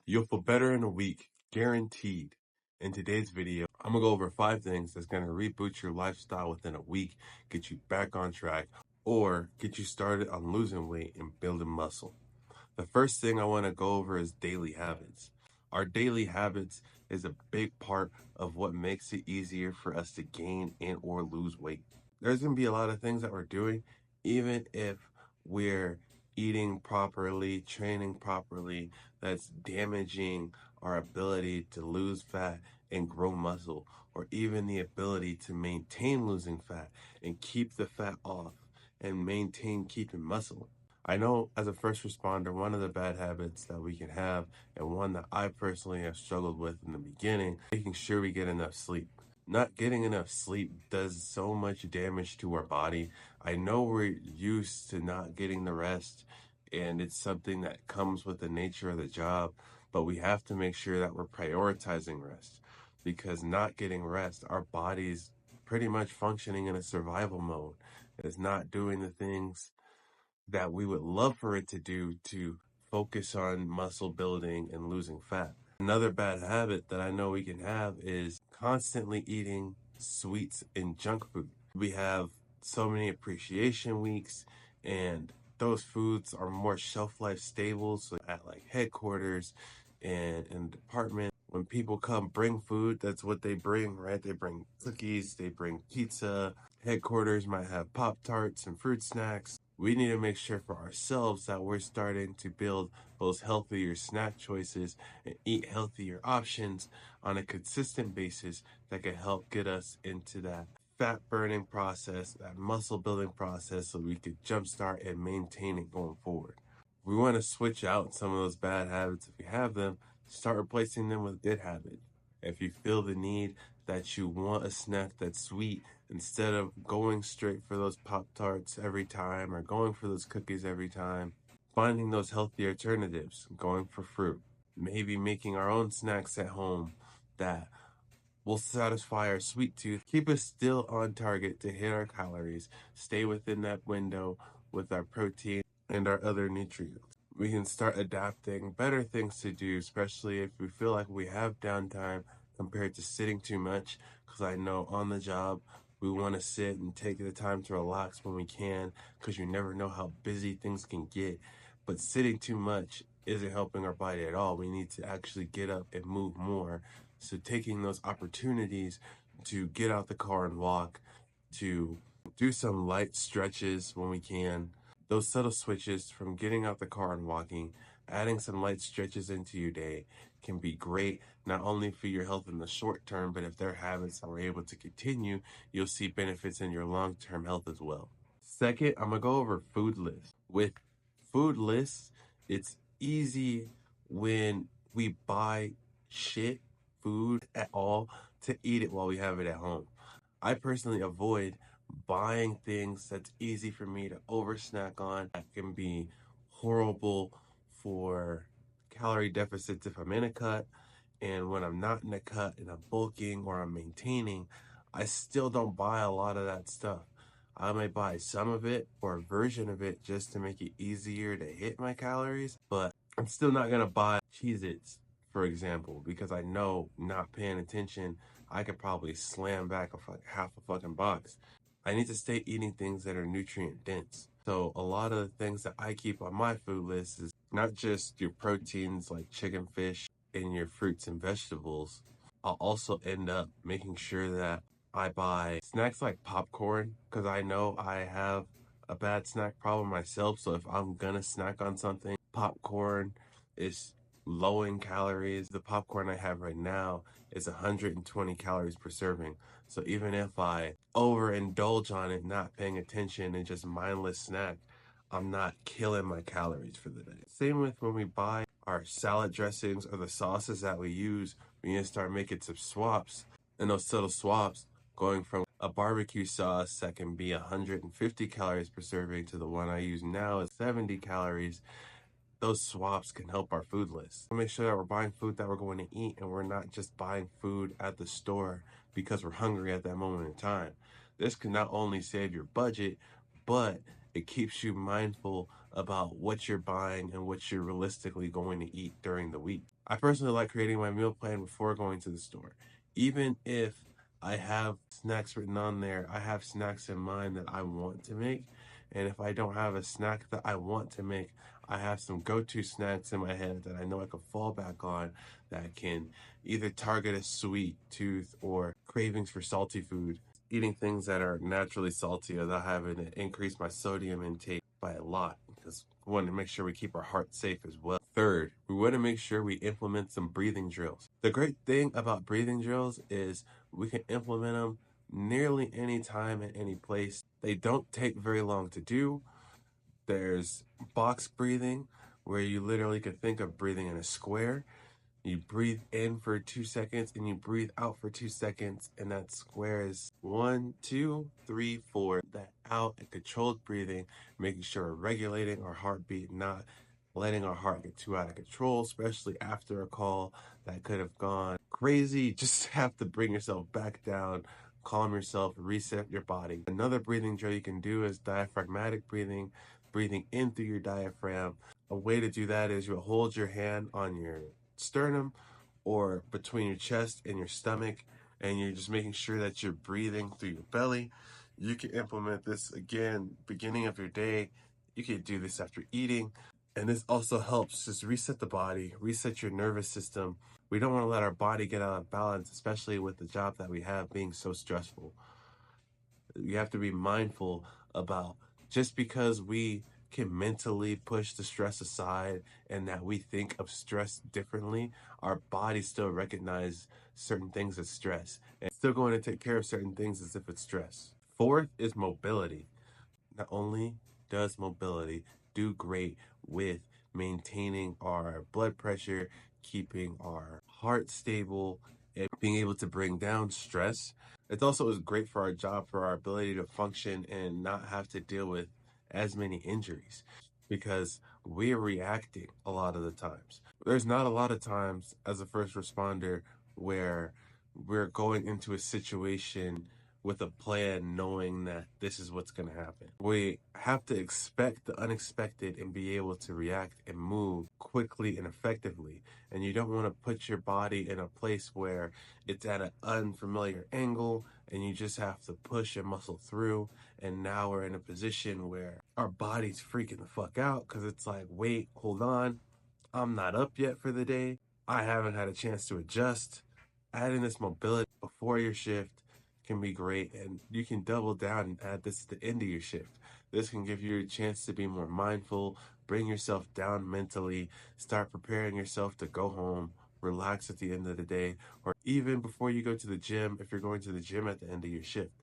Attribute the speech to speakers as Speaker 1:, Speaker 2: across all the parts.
Speaker 1: You'll feel better in a week, guaranteed. In today's video, I'm gonna go over 5 things that's gonna reboot your lifestyle within a week, get you back on track, or get you started on losing weight and building muscle. The first thing I wanna go over is daily habits. Our daily habits is a big part of what makes it easier for us to gain and or lose weight. There's gonna be a lot of things that we're doing, even if we're eating properly, training properly, that's damaging our ability to lose fat and grow muscle, or even the ability to maintain losing fat and keep the fat off and maintain keeping muscle. I know as a first responder, one of the bad habits that we can have, and one that I personally have struggled with in the beginning, making sure we get enough sleep. Not getting enough sleep does so much damage to our body. I know we're used to not getting the rest, and it's something that comes with the nature of the job, but we have to make sure that we're prioritizing rest, because not getting rest, our body's pretty much functioning in a survival mode. It's not doing the things that we would love for it to do to focus on muscle building and losing fat. Another bad habit that I know we can have is constantly eating sweets and junk food. We have so many appreciation weeks, and those foods are more shelf life stable. So at like headquarters and in department, when people come bring food, that's what they bring, right? They bring cookies, they bring pizza. Headquarters might have Pop-Tarts and fruit snacks. We need to make sure for ourselves that we're starting to build those healthier snack choices and eat healthier options on a consistent basis that can help get us into that fat burning process, that muscle building process, so we could jumpstart and maintain it going forward. We want to switch out some of those bad habits if we have them, start replacing them with good habits. If you feel the need that you want a snack that's sweet, instead of going straight for those Pop-Tarts every time or going for those cookies every time, finding those healthy alternatives, going for fruit, maybe making our own snacks at home that will satisfy our sweet tooth, keep us still on target to hit our calories, stay within that window with our protein and our other nutrients. We can start adapting better things to do, especially if we feel like we have downtime compared to sitting too much, because I know on the job we want to sit and take the time to relax when we can, because you never know how busy things can get. But sitting too much isn't helping our body at all. We need to actually get up and move more. So taking those opportunities to get out the car and walk, to do some light stretches when we can, those subtle switches from getting out the car and walking, adding some light stretches into your day can be great, not only for your health in the short term, but if they're habits that we're able to continue, you'll see benefits in your long-term health as well. Second, I'm gonna go over food lists. With food lists, it's easy when we buy shit food at all to eat it while we have it at home. I personally avoid buying things that's easy for me to over snack on, that can be horrible for calorie deficits if I'm in a cut. And when I'm not in a cut and I'm bulking or I'm maintaining, I still don't buy a lot of that stuff. I may buy some of it or a version of it just to make it easier to hit my calories, but I'm still not gonna buy Cheez-Its, for example, because I know not paying attention, I could probably slam back half a fucking box. I need to stay eating things that are nutrient dense. So a lot of the things that I keep on my food list is not just your proteins like chicken, fish, and your fruits and vegetables. I'll also end up making sure that I buy snacks like popcorn, because I know I have a bad snack problem myself. So if I'm gonna snack on something, popcorn is low in calories. The popcorn I have right now is 120 calories per serving. So even if I overindulge on it, not paying attention and just mindless snack, I'm not killing my calories for the day. Same with when we buy our salad dressings or the sauces that we use, we need to start making some swaps. And those subtle swaps, going from a barbecue sauce that can be 150 calories per serving to the one I use now is 70 calories. Those swaps can help our food list. We'll make sure that we're buying food that we're going to eat, and we're not just buying food at the store because we're hungry at that moment in time. This can not only save your budget, but It keeps you mindful about what you're buying and what you're realistically going to eat during the week. I personally like creating my meal plan before going to the store. Even if I have snacks written on there, I have snacks in mind that I want to make. And if I don't have a snack that I want to make, I have some go-to snacks in my head that I know I can fall back on that can either target a sweet tooth or cravings for salty food. Eating things that are naturally salty without having to increase my sodium intake by a lot, because we want to make sure we keep our heart safe as well. Third, we want to make sure we implement some breathing drills. The great thing about breathing drills is we can implement them nearly any time at any place. They don't take very long to do. There's box breathing, where you literally can think of breathing in a square. You breathe in for 2 seconds and you breathe out for 2 seconds, and that square is 1, 2, 3, 4. That out and controlled breathing, making sure we're regulating our heartbeat, not letting our heart get too out of control, especially after a call that could have gone crazy. You just have to bring yourself back down, calm yourself, reset your body. Another breathing drill you can do is diaphragmatic breathing, breathing in through your diaphragm. A way to do that is you'll hold your hand on your sternum or between your chest and your stomach, and you're just making sure that you're breathing through your belly. You can implement this again beginning of your day. You can do this after eating, and this also helps just reset the body, reset your nervous system. We don't want to let our body get out of balance, especially with the job that we have being so stressful. You have to be mindful about, just because we can mentally push the stress aside and that we think of stress differently, our body still recognize certain things as stress and still going to take care of certain things as if it's stress. Fourth is mobility. Not only does mobility do great with maintaining our blood pressure, keeping our heart stable, and being able to bring down stress, it also is great for our job, for our ability to function and not have to deal with as many injuries, because we're reacting a lot of the times. There's not a lot of times as a first responder where we're going into a situation with a plan knowing that this is what's going to happen. We have to expect the unexpected and be able to react and move quickly and effectively. And you don't want to put your body in a place where it's at an unfamiliar angle and you just have to push and muscle through. And now we're in a position where our body's freaking the fuck out because it's like, wait, hold on. I'm not up yet for the day. I haven't had a chance to adjust. Adding this mobility before your shift can be great, and you can double down and add this at the end of your shift. This can give you a chance to be more mindful, bring yourself down mentally, start preparing yourself to go home, relax at the end of the day, or even before you go to the gym, if you're going to the gym at the end of your shift.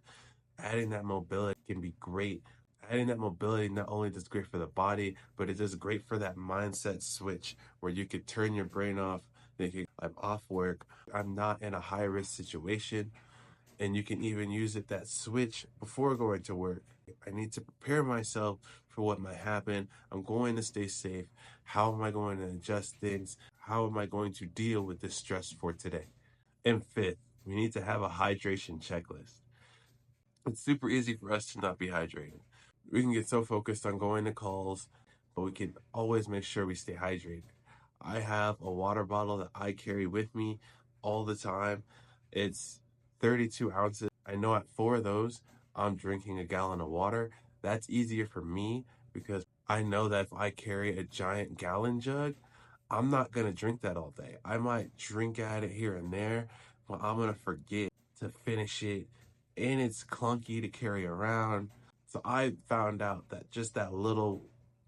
Speaker 1: Adding that mobility can be great. Adding that mobility not only does great for the body, but it does great for that mindset switch where you could turn your brain off, thinking, I'm off work, I'm not in a high risk situation. And you can even use it, that switch, before going to work. I need to prepare myself for what might happen. I'm going to stay safe. How am I going to adjust things? How am I going to deal with this stress for today? And fifth, we need to have a hydration checklist. It's super easy for us to not be hydrated. We can get so focused on going to calls, but we can always make sure we stay hydrated. I have a water bottle that I carry with me all the time. It's 32 ounces. I know at 4 of those, I'm drinking a gallon of water. That's easier for me because I know that if I carry a giant gallon jug, I'm not going to drink that all day. I might drink at it here and there, but I'm going to forget to finish it, and it's clunky to carry around. So I found out that just that little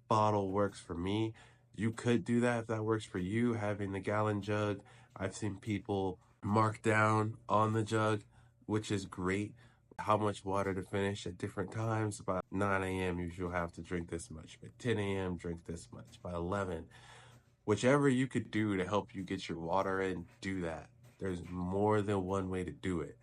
Speaker 1: bottle works for me. You could do that if that works for you, having the gallon jug. I've seen people mark down on the jug, which is great, how much water to finish at different times. By 9 a.m., you should have to drink this much. By 10 a.m., drink this much. By 11, whichever you could do to help you get your water in, do that. There's more than one way to do it.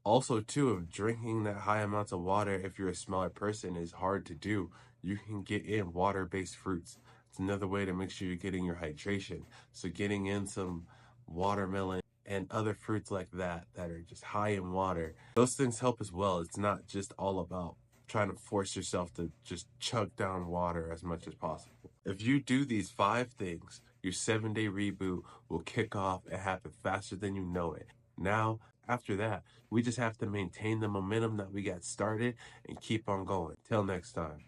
Speaker 1: Also, too, of drinking that high amounts of water, if you're a smaller person, is hard to do. You can get in water-based fruits. It's another way to make sure you're getting your hydration. So getting in some watermelon and other fruits like that that are just high in water, those things help as well. It's not just all about trying to force yourself to just chug down water as much as possible. If you do these 5 things, your 7-day reboot will kick off and happen faster than you know it. Now, after that, we just have to maintain the momentum that we got started and keep on going. Till next time.